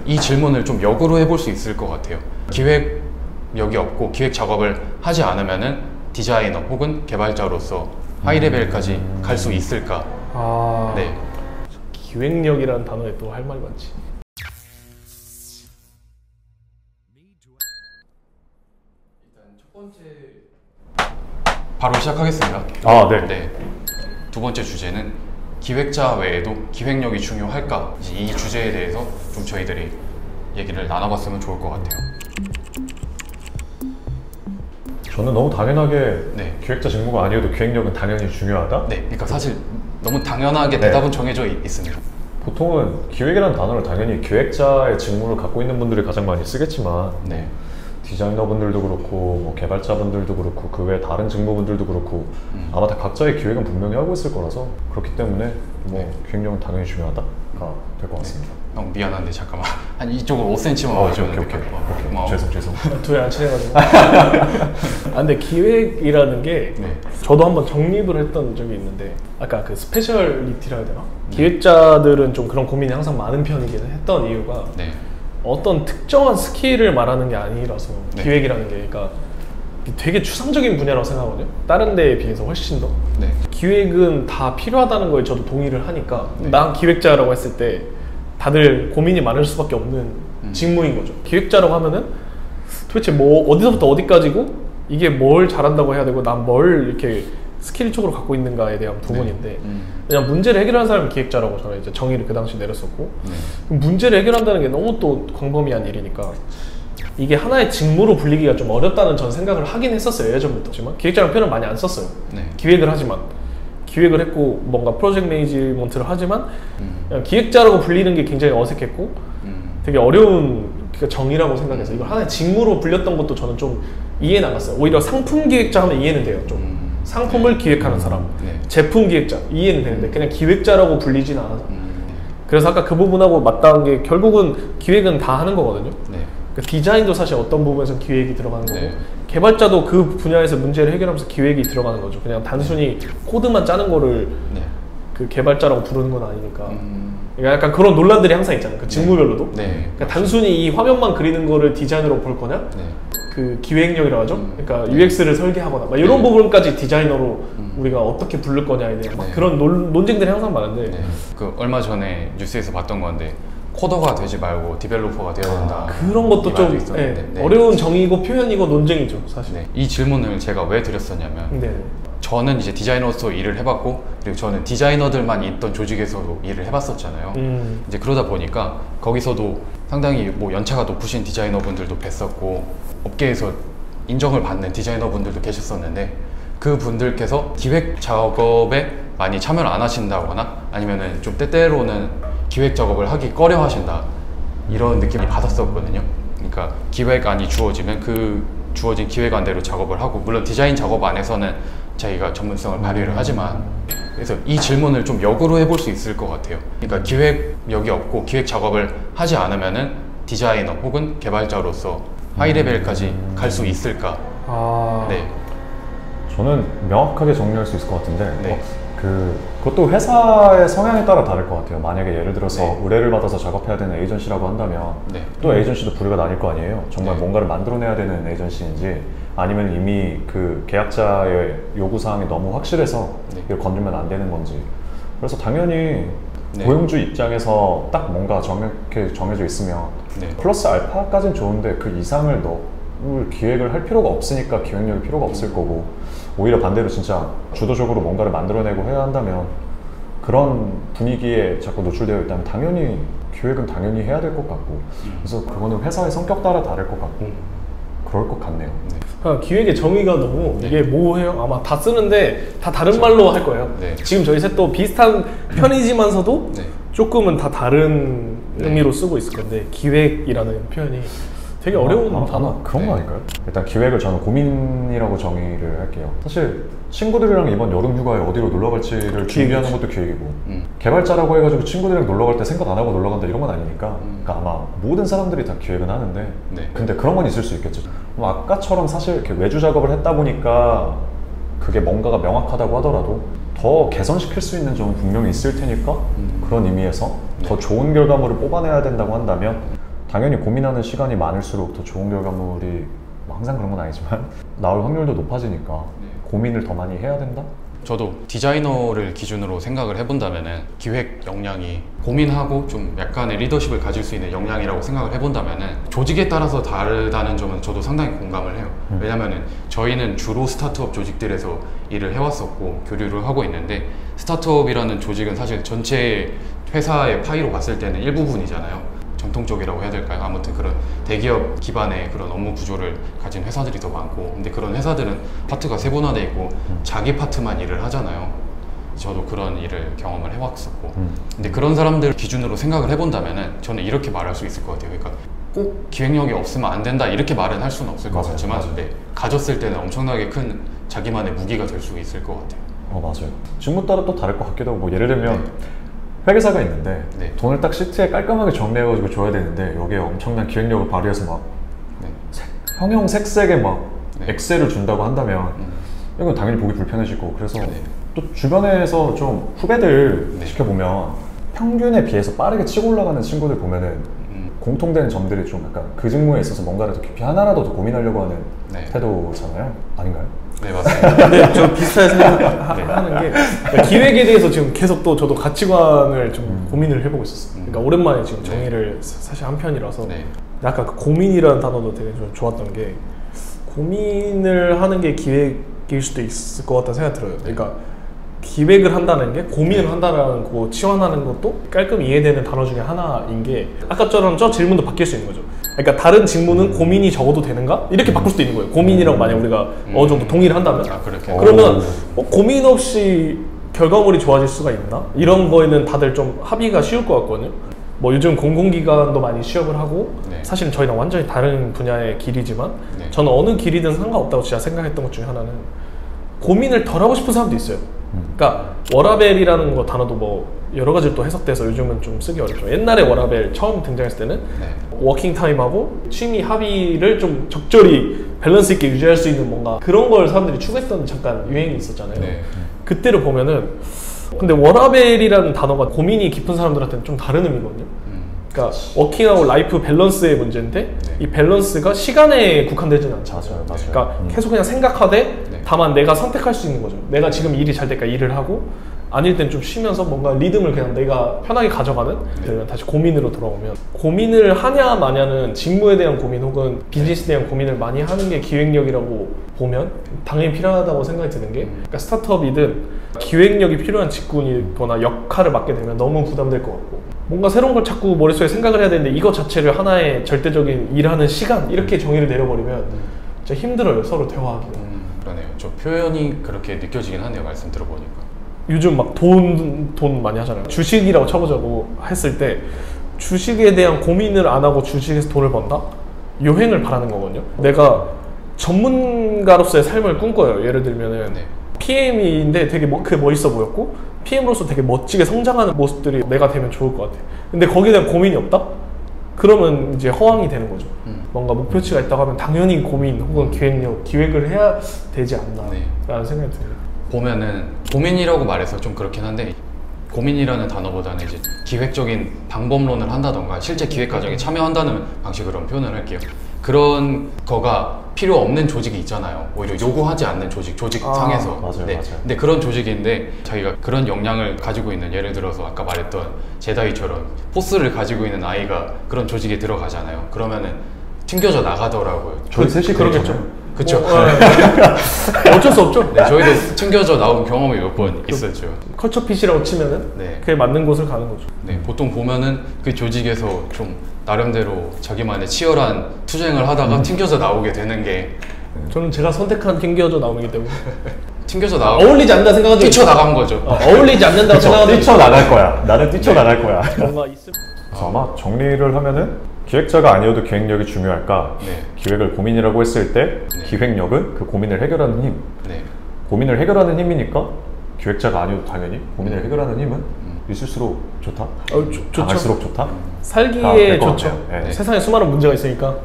이 질문을 좀 역으로 해볼 수 있을 것 같아요. 기획력이 없고 기획 작업을 하지 않으면은 디자이너 혹은 개발자로서 하이 레벨까지 갈 수 있을까? 네. 기획력이라는 단어에 또 할 말이 많지. 일단 첫 번째 바로 시작하겠습니다. 네. 두 번째 주제는 기획자 외에도 기획력이 중요할까? 이 주제에 대해서 좀 저희들이 얘기를 나눠봤으면 좋을 것 같아요. 저는 너무 당연하게 네. 기획자 직무가 아니어도 기획력은 당연히 중요하다? 네, 그러니까 사실 너무 당연하게 대답은 정해져 있습니다. 보통은 기획이라는 단어를 당연히 기획자의 직무를 갖고 있는 분들이 가장 많이 쓰겠지만 네. 디자이너분들도 그렇고 뭐 개발자분들도 그렇고 그 외 다른 직무분들도 그렇고 아마 다 각자의 기획은 분명히 하고 있을 거라서 그렇기 때문에 뭐 기획력은 당연히 중요하다가 될 것 같습니다. 너무 미안한데 잠깐만 한 이쪽으로 5cm만 와주면 오케이. 죄송. 둘이 안 친해가지고. 근데 기획이라는 게 저도 한번 정립을 했던 적이 있는데 아까 그 스페셜리티라 해야 되나? 기획자들은 좀 그런 고민이 항상 많은 편이긴 했던 이유가 어떤 특정한 스킬을 말하는 게 아니라서 기획이라는 게 그러니까 되게 추상적인 분야라고 생각하거든요. 다른 데에 비해서 훨씬 더 기획은 다 필요하다는 거에 저도 동의를 하니까 난 기획자라고 했을 때 다들 고민이 많을 수밖에 없는 직무인 거죠. 기획자라고 하면은 도대체 뭐 어디서부터 어디까지고 이게 뭘 잘한다고 해야 되고 난 뭘 이렇게 스킬 쪽으로 갖고 있는가에 대한 부분인데 그냥 문제를 해결하는 사람이 기획자라고 저는 이제 정의를 그 당시 내렸었고 문제를 해결한다는 게 너무 또 광범위한 일이니까 이게 하나의 직무로 불리기가 좀 어렵다는 전 생각을 하긴 했었어요. 예전부터지만 기획자라는 표현을 많이 안 썼어요. 기획을 하지만 기획을 했고 뭔가 프로젝트 매니지먼트를 하지만 기획자라고 불리는 게 굉장히 어색했고 되게 어려운 정의라고 생각해서 이걸 하나의 직무로 불렸던 것도 저는 좀 이해는 안 갔어요. 오히려 상품 기획자 하면 이해는 돼요. 좀 상품을 기획하는 사람, 제품 기획자 이해는 되는데 그냥 기획자라고 불리진 않아서 그래서 아까 그 부분하고 맞닿은 게 결국은 기획은 다 하는 거거든요. 그러니까 디자인도 사실 어떤 부분에서 기획이 들어가는 거고 개발자도 그 분야에서 문제를 해결하면서 기획이 들어가는 거죠. 그냥 단순히 코드만 짜는 거를 그 개발자라고 부르는 건 아니니까 그러니까 약간 그런 논란들이 항상 있잖아요. 그 직무별로도 그러니까 단순히 이 화면만 그리는 거를 디자이너로 볼 거냐 그 기획력이라고 하죠. 그러니까 UX를 설계하거나 막 이런 부분까지 디자이너로 우리가 어떻게 부를 거냐에 대한 그런 논쟁들이 항상 많은데 그 얼마 전에 뉴스에서 봤던 건데 코더가 되지 말고 디벨로퍼가 되어야 된다. 그런 것도 좀 어려운 정의고 표현이고 논쟁이죠, 사실. 이 질문을 제가 왜 드렸었냐면 저는 이제 디자이너로서 일을 해봤고 그리고 저는 디자이너들만 있던 조직에서도 일을 해봤었잖아요. 이제 그러다 보니까 거기서도 상당히 뭐 연차가 높으신 디자이너분들도 뵀었고 업계에서 인정을 받는 디자이너분들도 계셨었는데 그 분들께서 기획 작업에 많이 참여를 안 하신다거나 아니면은 좀 때때로는 기획 작업을 하기 꺼려 하신다 이런 느낌을 받았었거든요. 그러니까 기획안이 주어지면 그 주어진 기획안대로 작업을 하고 물론 디자인 작업 안에서는 자기가 전문성을 발휘를 하지만 그래서 이 질문을 좀 역으로 해볼 수 있을 것 같아요. 그러니까 기획력이 없고 기획 작업을 하지 않으면은 디자이너 혹은 개발자로서 하이 레벨까지 갈 수 있을까? 저는 명확하게 정리할 수 있을 것 같은데 그것도 회사의 성향에 따라 다를 것 같아요. 만약에 예를 들어서 의뢰를 받아서 작업해야 되는 에이전시라고 한다면 또 에이전시도 부류가 나뉠 거 아니에요. 정말 뭔가를 만들어내야 되는 에이전시인지 아니면 이미 그 계약자의 요구사항이 너무 확실해서 이걸 건들면 안 되는 건지 그래서 당연히 고용주 입장에서 딱 뭔가 정확하게 정해져 있으면 플러스 알파까지는 좋은데 그 이상을 너무 기획을 할 필요가 없으니까 기획력이 필요가 없을 거고 오히려 반대로 진짜 주도적으로 뭔가를 만들어내고 해야 한다면 그런 분위기에 자꾸 노출되어 있다면 당연히 기획은 당연히 해야 될 것 같고 그래서 그거는 회사의 성격 따라 다를 것 같고 그럴 것 같네요. 기획의 정의가 너무 이게 뭐예요? 아마 다 쓰는데 다 다른 말로 할 거예요. 지금 저희 셋도 비슷한 편이지만서도 조금은 다 다른 의미로 쓰고 있을 건데 기획이라는 표현이 되게 어려운 단어. 그런 거 아닐까요? 일단 기획을 저는 고민이라고 정의를 할게요. 사실 친구들이랑 이번 여름 휴가에 어디로 놀러 갈지를 준비하는 것도 기획이고 개발자라고 해가지고 친구들이랑 놀러 갈 때 생각 안 하고 놀러 간다 이런 건 아니니까 그러니까 아마 모든 사람들이 다 기획은 하는데 근데 그런 건 있을 수 있겠죠. 아까처럼 사실 이렇게 외주 작업을 했다 보니까 그게 뭔가가 명확하다고 하더라도 더 개선시킬 수 있는 점은 분명히 있을 테니까 그런 의미에서 더 좋은 결과물을 뽑아내야 된다고 한다면 당연히 고민하는 시간이 많을수록 더 좋은 결과물이 항상 그런 건 아니지만 나올 확률도 높아지니까 고민을 더 많이 해야 된다? 저도 디자이너를 기준으로 생각을 해본다면은 기획 역량이 고민하고 좀 약간의 리더십을 가질 수 있는 역량이라고 생각을 해본다면은 조직에 따라서 다르다는 점은 저도 상당히 공감을 해요. 왜냐면은 저희는 주로 스타트업 조직들에서 일을 해왔었고 교류를 하고 있는데, 스타트업이라는 조직은 사실 전체 회사의 파이로 봤을 때는 일부분이잖아요. 전통적이라고 해야 될까요? 아무튼 그런 대기업 기반의 그런 업무 구조를 가진 회사들이 더 많고, 근데 그런 회사들은 파트가 세분화돼 있고 자기 파트만 일을 하잖아요. 저도 그런 일을 경험을 해왔었고, 근데 그런 사람들 기준으로 생각을 해본다면은 저는 이렇게 말할 수 있을 것 같아요. 그러니까 꼭 기획력이 없으면 안 된다 이렇게 말은 할 수는 없을 것 같지만, 네, 가졌을 때는 엄청나게 큰 자기만의 무기가 될 수 있을 것 같아요. 맞아요. 직무 따라 또 다를 것 같기도 하고, 뭐 예를 들면 회계사가 있는데 돈을 딱 시트에 깔끔하게 정리해가지고 줘야 되는데 여기에 엄청난 기획력을 발휘해서 막 형형 색색의 막 엑셀을 준다고 한다면 이건 당연히 보기 불편해지고, 그래서 또 주변에서 좀 후배들 지켜보면 평균에 비해서 빠르게 치고 올라가는 친구들 보면은 공통된 점들이 좀 약간 그 직무에 있어서 뭔가를 더 깊이 하나라도 더 고민하려고 하는 태도잖아요. 아닌가요? 네, 맞습니다. 네, 저 비슷하게 생각하는 게 기획에 대해서 지금 계속 또 저도 가치관을 좀 고민을 해보고 있었어요. 그러니까 오랜만에 지금 정의를 사실 한 편이라서 약간 그 고민이라는 단어도 되게 좀 좋았던 게, 고민을 하는 게 기획일 수도 있을 것 같다는 생각이 들어요. 그러니까 기획을 한다는 게 고민을 한다는 거 치환하는 것도 깔끔히 이해되는 단어 중에 하나인 게, 아까처럼 저 질문도 바뀔 수 있는 거죠. 그러니까 다른 직무는 고민이 적어도 되는가? 이렇게 바꿀 수도 있는 거예요. 고민이라고 만약 우리가 어느 정도 동의를 한다면, 그러면 고민 없이 결과물이 좋아질 수가 있나? 이런 거에는 다들 좀 합의가 쉬울 것 같거든요. 뭐 요즘 공공기관도 많이 취업을 하고, 사실 저희는 완전히 다른 분야의 길이지만 저는 어느 길이든 상관없다고 진짜 생각했던 것 중에 하나는, 고민을 덜 하고 싶은 사람도 있어요. 그러니까 워라벨이라는 거 단어도 뭐 여러 가지로 또 해석돼서 요즘은 좀 쓰기 어렵죠. 옛날에 워라벨 처음 등장했을 때는 워킹 타임하고 취미 합의를 좀 적절히 밸런스 있게 유지할 수 있는 뭔가 그런 걸 사람들이 추구했던 잠깐 유행이 있었잖아요. 그때를 보면은, 근데 워라벨이라는 단어가 고민이 깊은 사람들한테는 좀 다른 의미거든요. 그러니까 워킹하고 라이프 밸런스의 문제인데 이 밸런스가 시간에 국한되지는 않죠. 맞아요. 그러니까 계속 그냥 생각하되 다만 내가 선택할 수 있는 거죠. 내가 지금 일이 잘 될까 일을 하고, 아닐 땐 좀 쉬면서 뭔가 리듬을 그냥 내가 편하게 가져가는, 다시 고민으로 돌아오면, 고민을 하냐 마냐는 직무에 대한 고민 혹은 비즈니스에 대한 고민을 많이 하는 게 기획력이라고 보면 당연히 필요하다고 생각이 드는 게, 그러니까 스타트업이든 기획력이 필요한 직군이거나 역할을 맡게 되면 너무 부담될 것 같고, 뭔가 새로운 걸 자꾸 머릿속에 생각을 해야 되는데 이거 자체를 하나의 절대적인 일하는 시간 이렇게 정의를 내려버리면 진짜 힘들어요, 서로 대화하기가. 그러네요. 저 표현이 그렇게 느껴지긴 하네요, 말씀 들어보니까. 요즘 막 돈 많이 하잖아요. 주식이라고 쳐보자고 했을 때 주식에 대한 고민을 안 하고 주식에서 돈을 번다? 요행을 바라는 거거든요. 내가 전문가로서의 삶을 꿈꿔요. 예를 들면은 PM인데 되게 그게 멋있어 보였고 PM으로서 되게 멋지게 성장하는 모습들이 내가 되면 좋을 것 같아. 근데 거기에 대한 고민이 없다? 그러면 이제 허황이 되는 거죠. 뭔가 목표치가 있다고 하면 당연히 고민 혹은 기획을 해야 되지 않나 라는 생각이 듭니다. 보면은 고민이라고 말해서 좀 그렇긴 한데, 고민이라는 단어보다는 이제 기획적인 방법론을 한다던가 실제 기획 과정에 참여한다는 방식으로 표현을 할게요. 그런 거가 필요 없는 조직이 있잖아요. 오히려 요구하지 않는 조직 상에서. 맞아요. 근데 그런 조직인데 자기가 그런 역량을 가지고 있는, 예를 들어서 아까 말했던 제다이처럼 포스를 가지고 있는 아이가 그런 조직에 들어가잖아요. 그러면은 튕겨져 나가더라고요. 저희 셋이 그러겠죠. 그쵸. 어쩔 수 없죠. 저희도 튕겨져 나온 경험이 몇 번 있었죠. 컬처핏이라고 치면은 그게 맞는 곳을 가는 거죠. 보통 보면은 그 조직에서 좀 나름대로 자기만의 치열한 투쟁을 하다가 튕겨져 나오게 되는 게, 저는 제가 선택한 튕겨져 나오기 때문에 튕겨져 나가 어울리지 않는다 생각하죠. 뛰쳐나간 거죠. 어울리지 않는다고 생각하죠. 뛰쳐나갈 거야. 나는 뛰쳐나갈 거야. 뭔가 있을. 아마 정리를 하면은 기획자가 아니어도 기획력이 중요할까? 기획을 고민이라고 했을 때 기획력은 그 고민을 해결하는 힘. 고민을 해결하는 힘이니까 기획자가 아니어도 당연히 고민을 해결하는 힘은 있을수록 좋다. 강할수록 좋다. 살기에 좋죠. 세상에 수많은 문제가 있으니까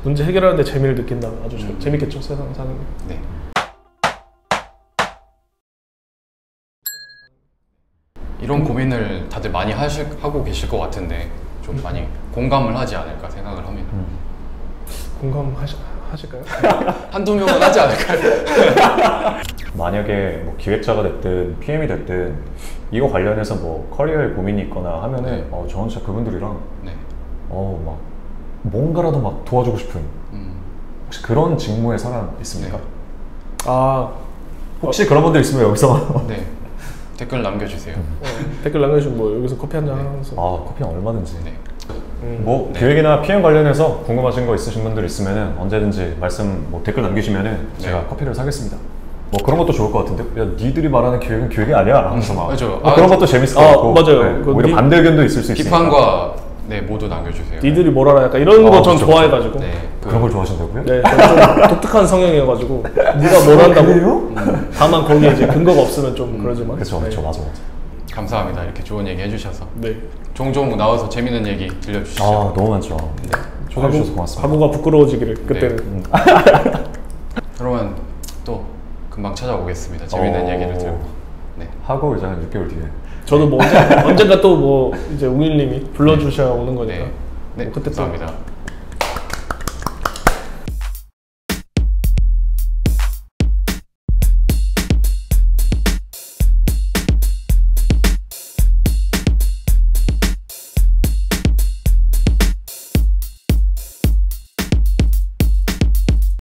문제 해결하는데 재미를 느낀다면 아주 재밌겠죠, 세상 사는 게. 이런 고민을 다들 많이 하고 계실 것 같은데 좀 많이 공감을 하지 않을까 생각. 공감하실까요? 한두 명은 하지 않을까요? 만약에 뭐 기획자가 됐든 PM이 됐든 이거 관련해서 뭐 커리어에 고민이 있거나 하면은 저는 진짜 그분들이랑 막 뭔가라도 막 도와주고 싶은 혹시 그런 직무의 사람 있습니까? 혹시 그런 분들 있으면 여기서 댓글 남겨주세요. 댓글 남겨주시면 뭐 여기서 커피 한잔 하면서 커피 얼마든지 뭐 기획이나 PM 관련해서 궁금하신 거 있으신 분들 있으면은 언제든지 뭐 댓글 남기시면은 제가 커피를 사겠습니다. 뭐 그런 것도 좋을 것 같은데 야 니들이 말하는 기획은 기획이 아니야 하면서 막 그런 것도 재밌을 것 같고 맞아요. 오히려 반대 의견도 있을 수 있으니까 비판과 모두 남겨주세요. 니들이 뭘 알아 약간 이런 거 전 좋아해가지고 그런 걸 좋아하신다고요? 네, 좀 독특한 성향이어가지고 네가 뭘 한다고 다만 거기에 이제 근거가 없으면 좀 그러지만 그렇죠 맞아 감사합니다. 이렇게 좋은 얘기 해주셔서 종종 나와서 재밌는 얘기 들려주시죠. 너무 많죠. 초대해 주셔서 고맙습니다. 과거가 부끄러워지기를 그때는 그러면 또 금방 찾아오겠습니다. 재밌는 얘기를 들고 하고 이제 한 6개월 뒤에 저도 뭐 언젠가 또 뭐 이제 웅일님이 불러주셔야 오는 거니까 네, 그때 감사합니다.